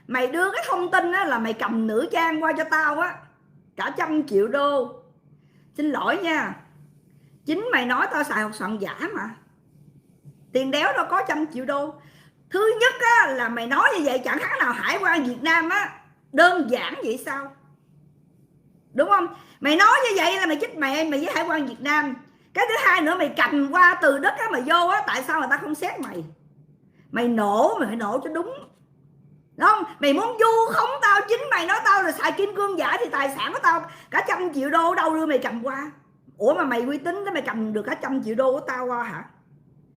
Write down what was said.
Mày đưa cái thông tin á là mày cầm nữ trang qua cho tao á, cả 100 triệu đô. Xin lỗi nha, chính mày nói tao xài hột xoàn giả mà, tiền đéo đâu có 100 triệu đô. Thứ nhất á, là mày nói như vậy chẳng khác nào hải quan Việt Nam á đơn giản vậy sao, đúng không? Mày nói như vậy là mày chích mẹ mày với hải quan Việt Nam. Cái thứ hai nữa, mày cầm qua từ đất á mà vô á, tại sao người ta không xét mày? Mày phải nổ cho đúng, đúng không? Mày muốn vu khống tao, chính mày nói tao là xài kim cương giả thì tài sản của tao cả 100 triệu đô đâu đưa mày cầm qua. Ủa mà mày uy tín đó mày cầm được cả 100 triệu đô của tao qua hả?